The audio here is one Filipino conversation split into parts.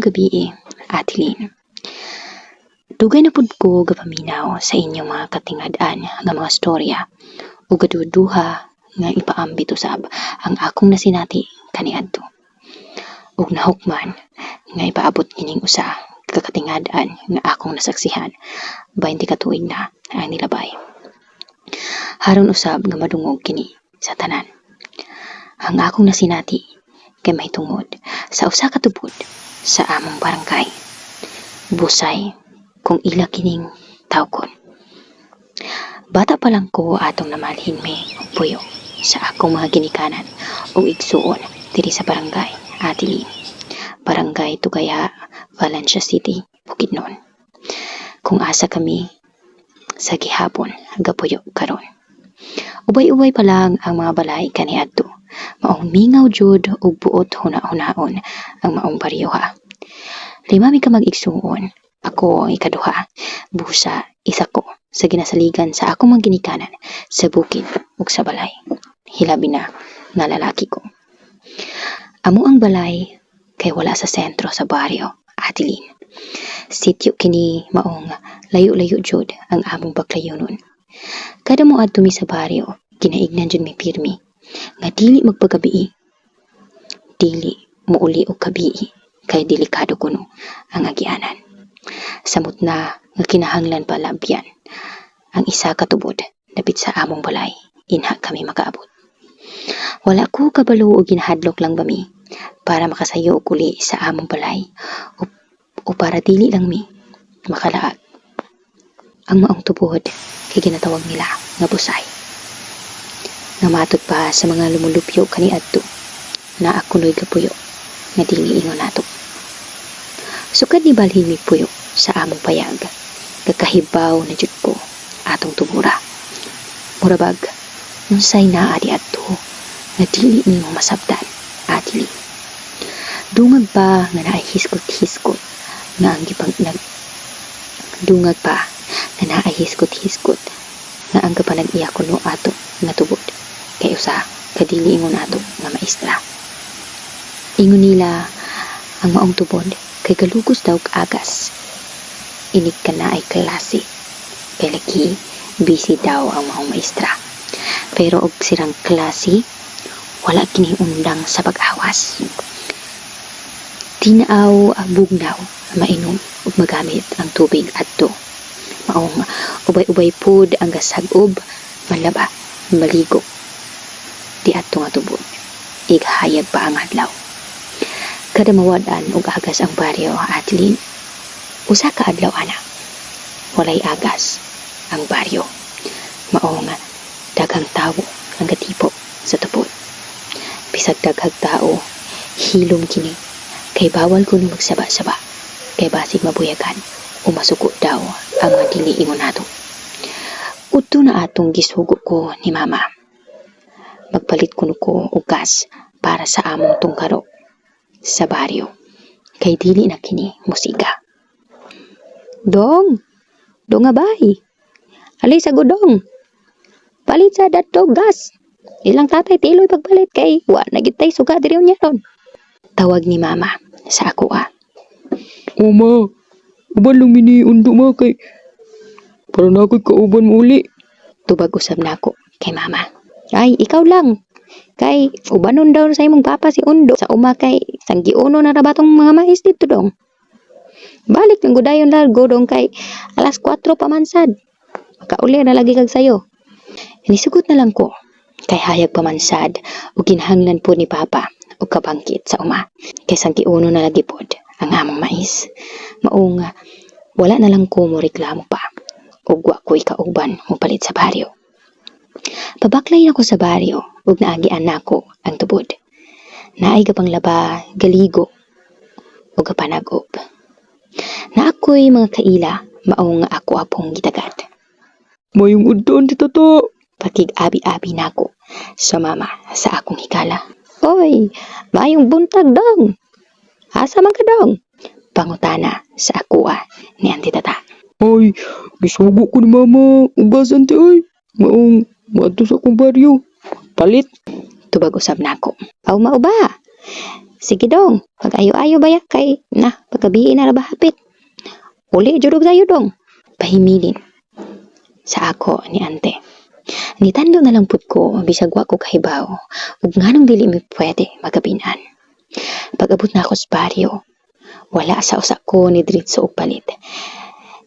gabi, Atilin. Dugay na pud ko gapaminaw sa inyong mga katingad-an nga mga storya o gaduduha nga ipaambit usab ang akong nasinati kaniadto. Ug nahukman nga ipaabot ining usa ka katingad-an nga akong nasaksihan 20 ka tuig na ang nilabay. Haron usab nga madungog kini sa tanan. Ang akong nasinati kay may tungod sa usa ka tubod sa among barangay. Busay kung ila kining tawgon. Bata pa lang ko atong namalhin mi og puyo sa akong mga ginikanan o igsuon diri sa barangay Atilin. Barangay Tugaya, Valencia City, Bukidnon. Kung asa kami sa gihapon gapuyo karon. Ubay-ubay pa lang ang mga balay kaniadto. Maong mingaw jud ug buot huna-hunaon ang maong baryo ha. 5 mi ka mag-igsuon. Ako ang ikaduha. Busa isa ko sa ginasaligan sa akong mga ginikanan sa bukid ug sa balay. Hilabi na nga lalaki ko. Amo ang balay kay wala sa sentro sa baryo Atilin. Sityo kini maong layo-layo jud ang among paglayunon. Kada mo adto mi sa baryo, ginaignan jud mi pirmi nga dili magpagabii. Dili muuli og kabii kay delikado kuno ang agianan. Samot na nga kinahanglan pa labyan ang isa ka tubod dapit sa among balay inha kami makaabot. Wala ko kabalo og ginahadlok lang ba mi para makasayo og uli sa among balay o para dili lang mi makalaag. Ang maong tubod kay ginatawag nila nga busay. Nga matod pa sa mga lumulupyo kaniadto na akunoy gapuyo nga dili ingon nato. Sukad ni balhin mi puyo sa among payag, gakahibaw na jud ko atong tubura. Murabag, unsay naa di adto nga dili nimo masabtan, Atilin. Dungag pa nga naay hiskot-hiskot nga ang dungag pa nga naay hiskot-hiskot nga ang kapanag-iya kuno ato nga tubod kay usa kadili ingon ato nga maestra. Ingon nila ang maong tubod kay galugos daw agas. Inig ka na ay klase. Kay lagi busy daw ang maong maestra. Pero og sirang klase, wala kini undang sa pag-awas. Tinaaw ang bugnaw mainom ug magamit ang tubig adto. Maong ubay-ubay pud ang gasagob, malaba, maligo. Di adto nga tubod. Ighayag pa ang adlaw. Kada mawadan og agas ang baryo Atilin. Usa ka adlaw ana. Walay agas ang baryo. Maong daghang tawo ang gatipo sa tubod. Bisag daghang tao, hilom kini. Kay bawal kuno magsaba-saba. Kay basig mabuyagan o masuko daw ang mga dili ingon nato. Udto na atong gisugo ko ni mama. Magpalit kuno ko og gas para sa among tungkaro sa baryo. Kay dili na kini musika. Dong nga bay. Ali sa gudong. Palit sa dadto gas. Ilang tatay tiloy pagpalit kay wa na gid tay suga diri unya ron. Tawag ni mama sa ako Ma, uban lang mini undo ma kay para na ako'y kauban mo uli. Tubag usab nako kay mama. Ay, ikaw lang. Kay ubanon daw sa imong papa si Undo sa uma kay sanggiuno na rabatong mga mais dito dong. Balik ng gudayon largo dong kay alas 4 pa mansad. Makauli na lagi kag sayo. Nisugot na lang ko kay hayag pamansad ug kinahanglan po ni papa og kabangkit sa uma. Kay sanggiuno na lagi pod ang among mais. Maong wala na lang ko mo reklamo pa. Ug wa ko'y kauban mo palit sa baryo. Pabaklay ako sa baryo ug naagian nako ang tubod. Naay gapang laba, galigo ug gapanagop. Na ako'y mga kaila maong ako apong gitagad. Mayong udton ti tata. Pakig-abi-abi nako sa mama sa akong hikala. Oy, mayong buntag dong. Asa man ka dong? Pangutana sa ako ni Auntie Tata. Ay, gisugo ko ni mama. Ugasan ti ay. Maong maadto sa akong baryo. Palit. Tubag usab nako. Aw mao ba? Sige dong, pag-ayo-ayo bayak kay na pagkabiin na rabahapit. Uli judog sayo dong. Pahimilin sa ako ni ante. Nitando na lang pud ko bisag wa ko kahibaw ug nganong dili mi pwede magabinan. Pag-abot na ako sa baryo, wala sa usa ko ni diretso og palit.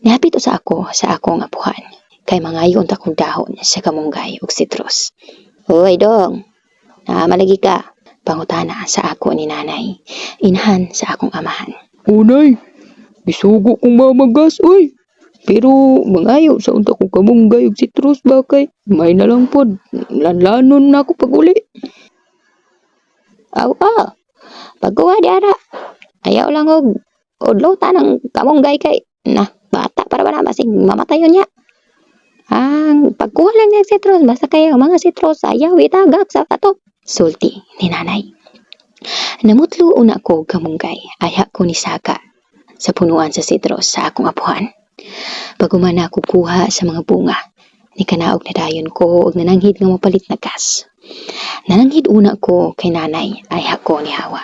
Nihapit sa ako sa akong apuhan kay mangayon ta kong dahon sa kamunggay ug citrus. Hoy dong, malagi ka. Pangutana sa ako ni nanay, inahan sa akong amahan. Unay, isugo kong mamagas, oy. Pero mangayo sa unta kong kamunggay ug citrus ba kay may na lang pod. Lanlanon na ako pag-uli. Pagkuha di ara. Ayaw lang og udlota ng kamunggay kay na bata para ba na basig mamatayon niya. Ang pagkuha lang ng citrus basta kayo mga citrus ayaw itagak sa pato. Sulti ni nanay. Namutlo una ko kamunggay ayha ko ni saka sa punuan sa citrus sa akong apuhan. Pagumana ko kuha sa mga bunga, ni kanaog na dayon ko og nananghid nga mapalit na gas. Nananghid una ko kay nanay ayha ko ni hawa.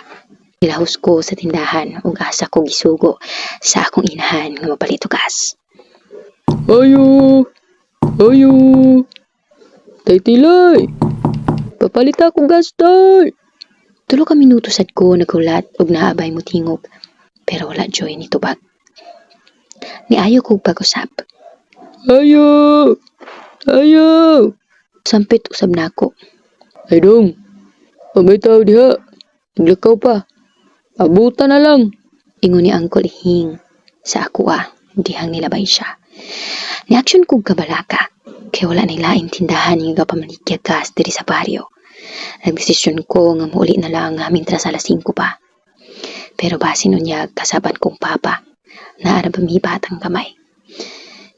Ilahos ko sa tindahan ug asa ko gisugo sa akong inahan nga mapalit og gas. Ayo! Tay Tilay! Papalita kong gas, tay! Tulo ka minuto sad ko naghulat ug naabay mo tingog, pero wala joy ni tubag. Niayo kog pag-usap. Ayo! Sampit usab nako. Ay dong, may tao diha. Naglakaw pa. Abutan na lang. Ingon ni Uncle Hing sa ako dihang nilabay siya. Ni-action kog kabalaka, kay wala na laing tindahan nga pamaligya gas diri sa baryo. Nagdesisyon ko nga muuli na lang mintras alas 5 pa. Pero basin unya kasaban kong papa, naara bamibat ang kamay.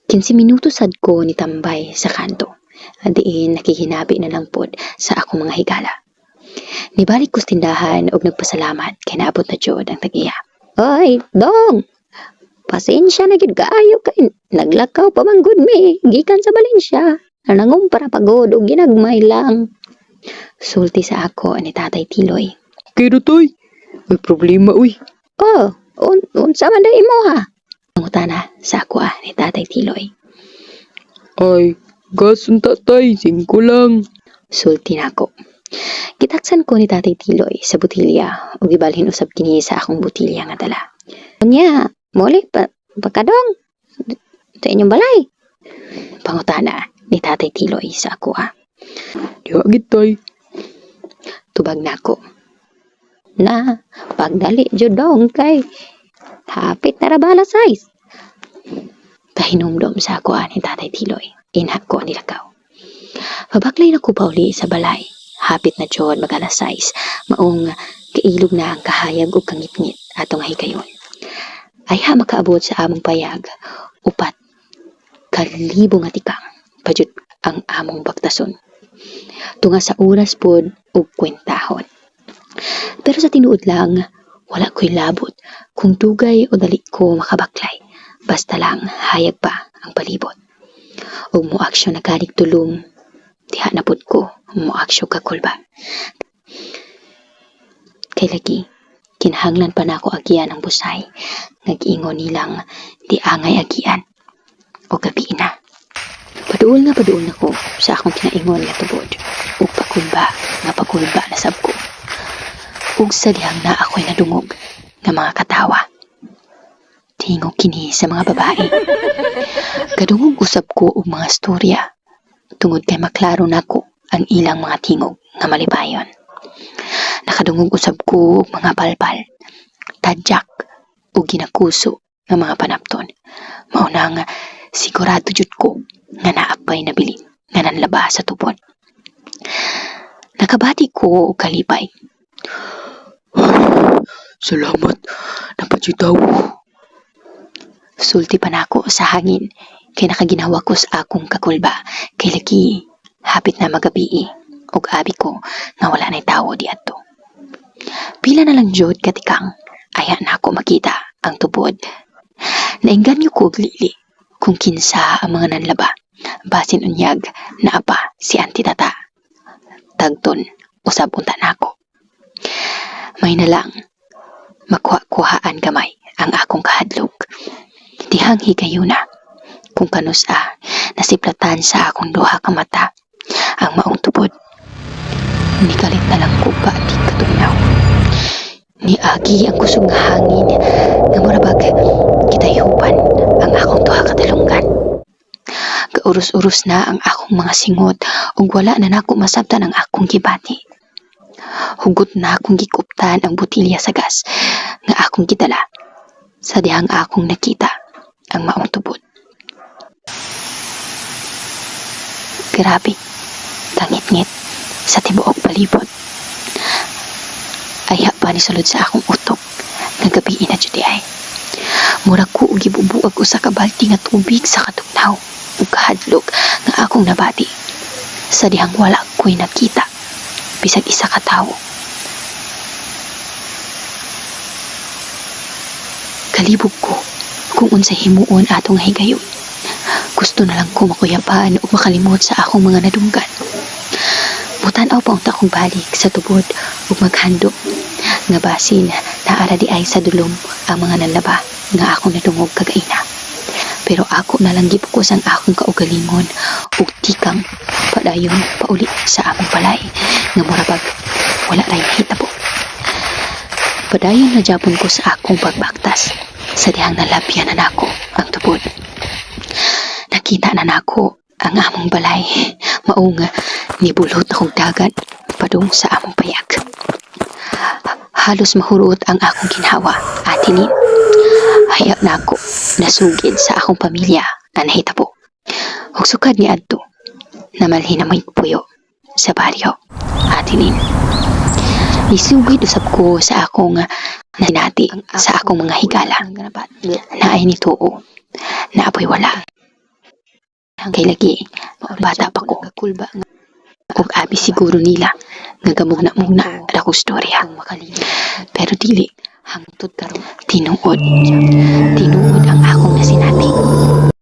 15 minuto sad ko ni tambay sa kanto. Diin nakihinabi na lang pod sa akong mga higala. Nibalik ko sa tindahan og nagpasalamat kay naabot na jud ang tag-iya. Oy, dong! Pasensya na gid kaayo kay naglakaw pa man gud mi gikan sa Valencia. Nangumpara pagod og ginagmay lang. Sulti sa ako ni Tatay Tiloy. Kaya toy, may problema uy. Unsa man day mo ha? Pangutana sa ako ni Tatay Tiloy. Ay, gas unta tay, 5 lang. Sulti na ako. Gitaksan ko ni Tatay Tiloy sa butilya o gibalhin usab kini sa akong butilya nga dala. Unya, muli pagkadong sa inyong balay. Pangutana ni Tatay Tiloy sa ako Diha gid tay. Tubag na ako. Na, pagdali jud dong kay hapit na rabala size. Pahinumdom sa ako ni Tatay Tiloy. Inha ko nilakaw. Pabaklay na ko pa uli sa balay. Hapit na jud mag-alas 6. Maong kailog na ang kahayag o kangitngit atong hikayon. Ay makaabot sa among payag. Upat, kalibo nga tikang. Pajud ang among baktason. Tunga sa oras pod og kwentahon. Pero sa tinuod lang, wala ko'y labot kung dugay o dali ko makabaklay. Basta lang hayag pa ang palibot. Og mo aksyon na ganig tulom, diha na pod ko mo aksyon kakulba. Kay lagi, kinahanglan pa na ako agian ang busay. Nag-ingon nilang di angay agian. O gabi na. Paduol na ko sa akong kinaingon nga tubod. O pakulba na sab ko. Ug sa dihang na ako'y nadungog nga mga katawa. Tingog kini sa mga babae. Kadungog usab ko og mga storya. Tungod kay maklaro nako ang ilang mga tingog nga malibayon. Nakadungog usab ko og mga balbal, tadyak ug ginakuso nga mga panapton. Mao nang sigurado jud ko nga naapay nabilin nga nanlaba sa tubod. Nakabati ko og kalipay. Salamat, napachitaw. Sulti pa nako sa hangin kay nakaginawa ko sa akong kakulba kay lagi hapit na magabi ug abi ko nga wala na'y tawo diadto. Pila na lang jud katikang aya na ako makita ang tubod. Nainganyo ko og lili kung kinsa ang mga nanlaba. Basin unyag na apa si Auntie Tata. Tagton usab unta nako. May na lang, makuha-kuhaan gamay ang akong kahadlok. Dihang higayuna, kung kanus-a, nasiplatan sa akong duha ka mata, ang maong tubod. Nikalit na lang ko pa di katugnaw. Niagi ang kusog nga hangin, nga murabag kitayuban ang akong duha ka talunggan. Gaurus-urus na ang akong mga singot, ug wala na nako masabtan ang akong gibati. Hugot na akong gikuptan ang botilya sa gas nga akong gidala sa dihang akong nakita ang maong tubod. Grabe, tangit-ngit sa tibuok palibot. Ayha pa ni sulod sa akong utok nga gabi na jud ay. Murag ko og gibubuag usa ka balti nga tubig sa katugnaw ug kahadlok nga akong nabati sa dihang wala ko'y nakita bisag isa ka tawo. Kalibog ko kung unsay himuon atong higayon. Gusto na lang ko makuyapan o makalimot sa akong mga nadunggan. Mutanaw pa unta akong balik sa tubod ug maghandog nga basin naara di ay sa dulom ang mga nanlaba nga akong nadungog kagaina. Pero ako na lang gipukos ang akong kaugalingon ug tikang padayon pauli sa among balay nga murabag wala ray mahitabo. Padayon na japon ko sa akong pagbaktas sa dihang nalabyan na nako ang tubod. Nakita na nako ang among balay, maong nibulot akong dagat padung sa among payag. Halos mahurot ang akong ginhawa, atinin. Hayag na ako nasugid sa akong pamilya na nahitabo. Ug sukad ni adto, namalhin na may puyo sa baryo, atinin. Nisugid usab ko sa akong nasinati sa akong mga higala na ay nituo na apoy wala. Kay lagi, bata pa ko. Kung abi siguro nila, nagamugna-mugna na akong storya. Pero dili, tinuod ang akong nasinati.